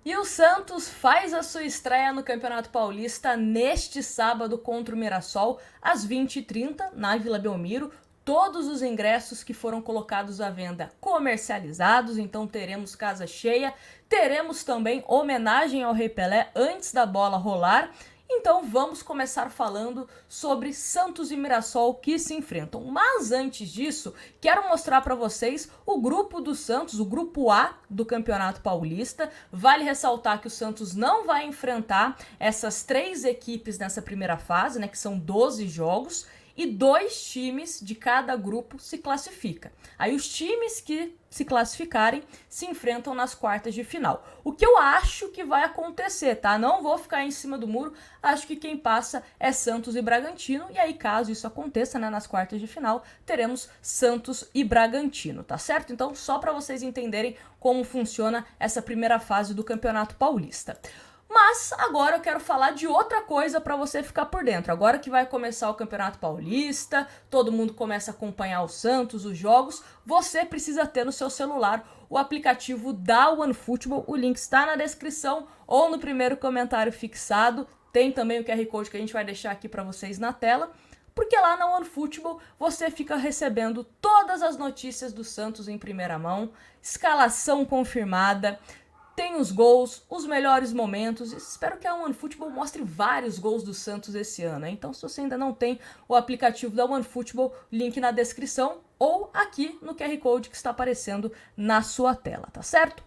E o Santos faz a sua estreia no Campeonato Paulista neste sábado contra o Mirassol, às 20h30, na Vila Belmiro. Todos os ingressos que foram colocados à venda comercializados, então teremos casa cheia. Teremos também homenagem ao Rei Pelé antes da bola rolar. Então vamos começar falando sobre Santos e Mirassol que se enfrentam. Mas antes disso, quero mostrar para vocês o grupo do Santos, o grupo A do Campeonato Paulista. Vale ressaltar que o Santos não vai enfrentar essas 3 equipes nessa primeira fase, né, que são 12 jogos. E 2 times de cada grupo se classificam. Aí os times que se classificarem se enfrentam nas quartas de final. O que eu acho que vai acontecer, tá? Não vou ficar em cima do muro, acho que quem passa é Santos e Bragantino. E aí, caso isso aconteça, né, nas quartas de final, teremos Santos e Bragantino, tá certo? Então, só para vocês entenderem como funciona essa primeira fase do Campeonato Paulista. Mas agora eu quero falar de outra coisa para você ficar por dentro. Agora que vai começar o Campeonato Paulista, todo mundo começa a acompanhar o Santos, os jogos, você precisa ter no seu celular o aplicativo da OneFootball. O link está na descrição ou no primeiro comentário fixado. Tem também o QR Code que a gente vai deixar aqui para vocês na tela. Porque lá na OneFootball você fica recebendo todas as notícias do Santos em primeira mão, escalação confirmada, tem os gols, os melhores momentos. Espero que a OneFootball mostre vários gols do Santos esse ano, hein? Então, se você ainda não tem o aplicativo da OneFootball, link na descrição ou aqui no QR Code que está aparecendo na sua tela, tá certo?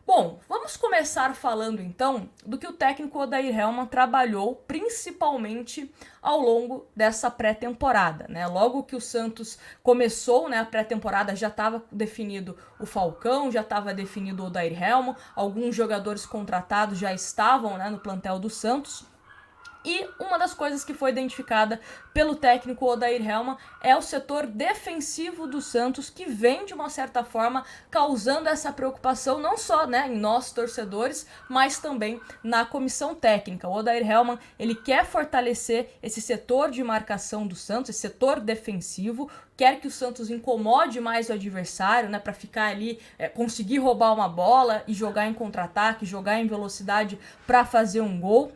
Bom, vamos começar falando então do que o técnico Odair Hellmann trabalhou principalmente ao longo dessa pré-temporada, né? Logo que o Santos começou, né, a pré-temporada já estava definido o Falcão, já estava definido o Odair Hellmann, alguns jogadores contratados já estavam, né, no plantel do Santos. E uma das coisas que foi identificada pelo técnico Odair Hellmann é o setor defensivo do Santos, que vem, de uma certa forma, causando essa preocupação não só, né, em nós, torcedores, mas também na comissão técnica. O Odair Hellmann, ele quer fortalecer esse setor de marcação do Santos, esse setor defensivo, quer que o Santos incomode mais o adversário, né, para ficar ali, conseguir roubar uma bola e jogar em contra-ataque, jogar em velocidade para fazer um gol.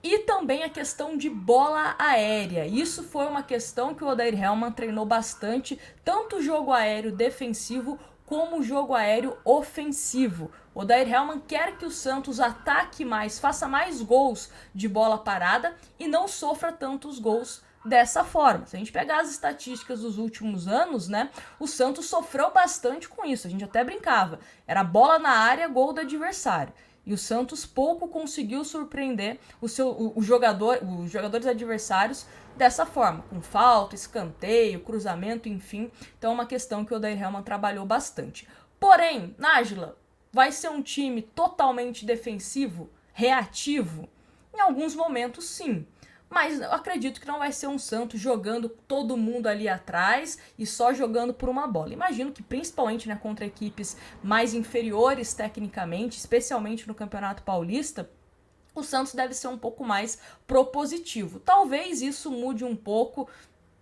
E também a questão de bola aérea. Isso foi uma questão que o Odair Hellmann treinou bastante, tanto o jogo aéreo defensivo como o jogo aéreo ofensivo. O Odair Hellmann quer que o Santos ataque mais, faça mais gols de bola parada e não sofra tantos gols dessa forma. Se a gente pegar as estatísticas dos últimos anos, né, o Santos sofreu bastante com isso. A gente até brincava. Era bola na área, gol do adversário. E o Santos pouco conseguiu surpreender os jogadores adversários dessa forma, com falta, escanteio, cruzamento, enfim. Então é uma questão que o Odair Hellmann trabalhou bastante. Porém, Nájila, vai ser um time totalmente defensivo, reativo? Em alguns momentos, sim. Mas eu acredito que não vai ser um Santos jogando todo mundo ali atrás e só jogando por uma bola. Imagino que principalmente, né, contra equipes mais inferiores tecnicamente, especialmente no Campeonato Paulista, o Santos deve ser um pouco mais propositivo. Talvez isso mude um pouco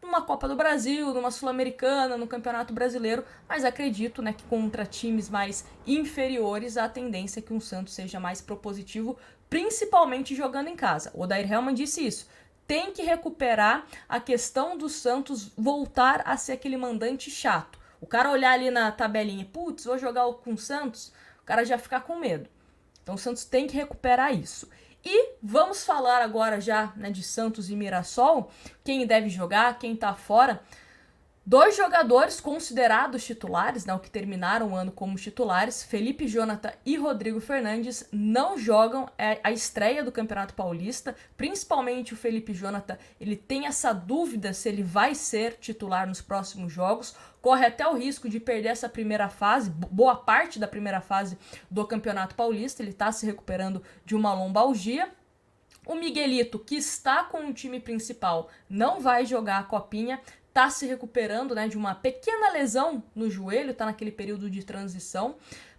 numa Copa do Brasil, numa Sul-Americana, no Campeonato Brasileiro, mas acredito, né, que contra times mais inferiores a tendência é que um Santos seja mais propositivo, principalmente jogando em casa. O Odair Hellmann disse isso. Tem que recuperar a questão do Santos voltar a ser aquele mandante chato. O cara olhar ali na tabelinha, putz, vou jogar com o Santos, o cara já fica com medo. Então o Santos tem que recuperar isso. E vamos falar agora já, né, de Santos e Mirassol, quem deve jogar, quem tá fora. 2 jogadores considerados titulares, né, o que terminaram o ano como titulares, Felipe Jonathan e Rodrigo Fernandes, não jogam a estreia do Campeonato Paulista, principalmente o Felipe Jonathan, ele tem essa dúvida se ele vai ser titular nos próximos jogos, corre até o risco de perder essa primeira fase, boa parte da primeira fase do Campeonato Paulista, ele está se recuperando de uma lombalgia. O Miguelito, que está com o time principal, não vai jogar a Copinha, tá se recuperando, né, de uma pequena lesão no joelho, tá naquele período de transição,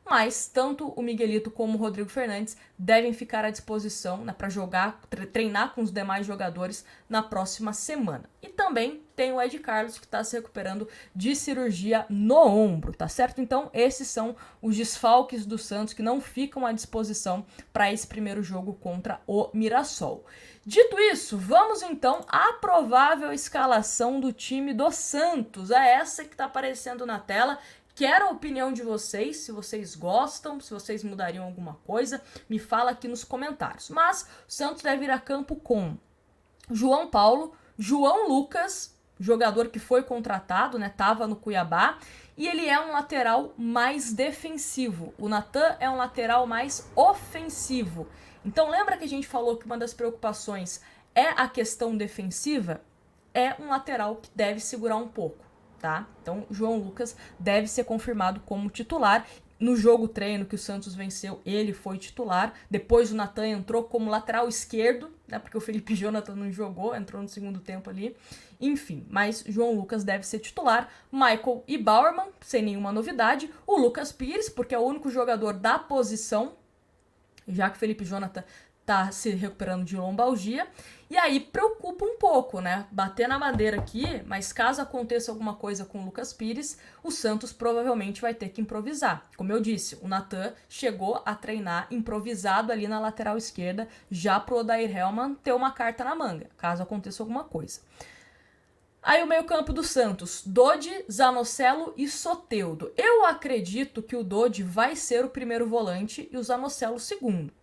mas tanto o Miguelito como o Rodrigo Fernandes devem ficar à disposição, né, para jogar, treinar com os demais jogadores na próxima semana. E também tem o Ed Carlos, que está se recuperando de cirurgia no ombro, tá certo? Então, esses são os desfalques do Santos que não ficam à disposição para esse primeiro jogo contra o Mirassol. Dito isso, vamos então à provável escalação do time do Santos. É essa que está aparecendo na tela. Quero a opinião de vocês, se vocês gostam, se vocês mudariam alguma coisa, me fala aqui nos comentários. Mas o Santos deve ir a campo com João Paulo, João Lucas, jogador que foi contratado, né, tava no Cuiabá, e ele é um lateral mais defensivo. O Natan é um lateral mais ofensivo. Então lembra que a gente falou que uma das preocupações é a questão defensiva? É um lateral que deve segurar um pouco, tá? Então João Lucas deve ser confirmado como titular. No jogo treino que o Santos venceu, ele foi titular. Depois o Natan entrou como lateral esquerdo, né? Porque o Felipe Jonathan não jogou, entrou no segundo tempo ali. Enfim, mas João Lucas deve ser titular. Michael e Bauerman, sem nenhuma novidade. O Lucas Pires, porque é o único jogador da posição, já que o Felipe Jonathan tá se recuperando de lombalgia. E aí preocupa um pouco, né? Bater na madeira aqui, mas caso aconteça alguma coisa com o Lucas Pires, o Santos provavelmente vai ter que improvisar. Como eu disse, o Natan chegou a treinar improvisado ali na lateral esquerda, já pro Odair Hellmann ter uma carta na manga, caso aconteça alguma coisa. Aí o meio-campo do Santos, Dodi, Zanocelo e Soteldo. Eu acredito que o Dodi vai ser o primeiro volante e o Zanocelo o segundo.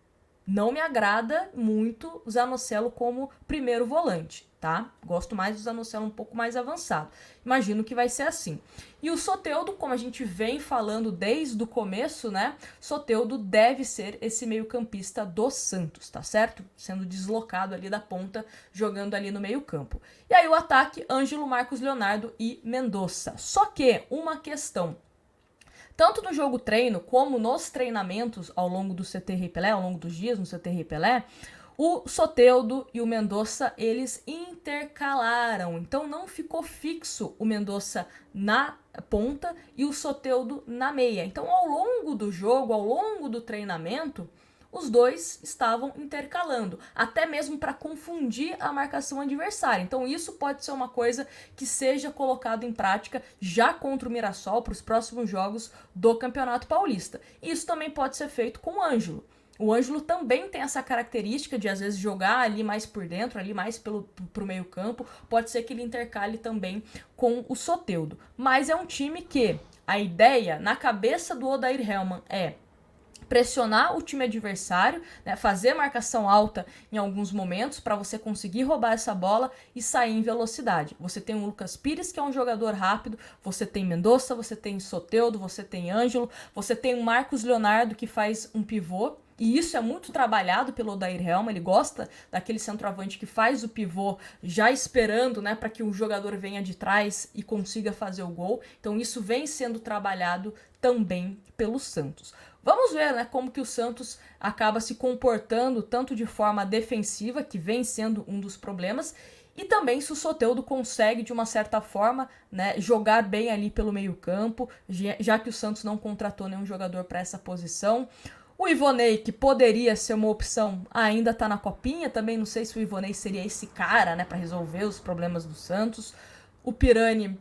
Não me agrada muito o Zanocelo como primeiro volante, tá? Gosto mais do Zanocelo um pouco mais avançado. Imagino que vai ser assim. E o Soteldo, como a gente vem falando desde o começo, né? Soteldo deve ser esse meio-campista do Santos, tá certo? Sendo deslocado ali da ponta, jogando ali no meio-campo. E aí o ataque, Ângelo, Marcos Leonardo e Mendonça. Só que uma questão. Tanto no jogo treino, como nos treinamentos ao longo do CT Rei Pelé, ao longo dos dias no CT Rei Pelé, o Soteldo e o Mendonça, eles intercalaram. Então não ficou fixo o Mendonça na ponta e o Soteldo na meia. Então ao longo do jogo, ao longo do treinamento, os dois estavam intercalando, até mesmo para confundir a marcação adversária. Então isso pode ser uma coisa que seja colocado em prática já contra o Mirassol para os próximos jogos do Campeonato Paulista. Isso também pode ser feito com o Ângelo. O Ângelo também tem essa característica de, às vezes, jogar ali mais por dentro, ali mais pro meio campo. Pode ser que ele intercale também com o Soteldo. Mas é um time que a ideia, na cabeça do Odair Hellmann, é pressionar o time adversário, né, fazer marcação alta em alguns momentos para você conseguir roubar essa bola e sair em velocidade. Você tem o Lucas Pires, que é um jogador rápido, você tem Mendonça, você tem Soteldo, você tem Ângelo, você tem o Marcos Leonardo, que faz um pivô. E isso é muito trabalhado pelo Odair Hellmann, ele gosta daquele centroavante que faz o pivô já esperando, né, para que o jogador venha de trás e consiga fazer o gol. Então isso vem sendo trabalhado também pelo Santos. Vamos ver, né, como que o Santos acaba se comportando tanto de forma defensiva, que vem sendo um dos problemas, e também se o Soteldo consegue, de uma certa forma, né, jogar bem ali pelo meio-campo, já que o Santos não contratou nenhum jogador para essa posição. O Ivonei, que poderia ser uma opção, ainda está na copinha. Também não sei se o Ivonei seria esse cara, né, para resolver os problemas do Santos. O Pirani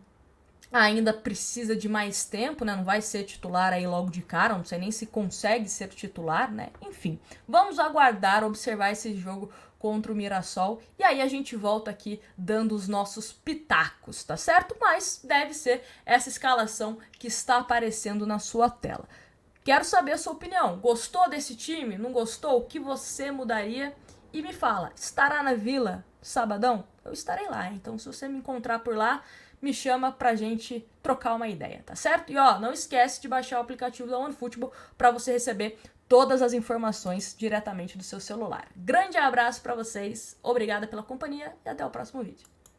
ainda precisa de mais tempo, né? Não vai ser titular aí logo de cara, não sei nem se consegue ser titular, né? Enfim, vamos aguardar, observar esse jogo contra o Mirassol e aí a gente volta aqui dando os nossos pitacos, tá certo? Mas deve ser essa escalação que está aparecendo na sua tela. Quero saber a sua opinião. Gostou desse time? Não gostou? O que você mudaria? E me fala, estará na Vila sabadão? Eu estarei lá, então se você me encontrar por lá, me chama pra gente trocar uma ideia, tá certo? E ó, não esquece de baixar o aplicativo da OneFootball para você receber todas as informações diretamente do seu celular. Grande abraço para vocês, obrigada pela companhia e até o próximo vídeo.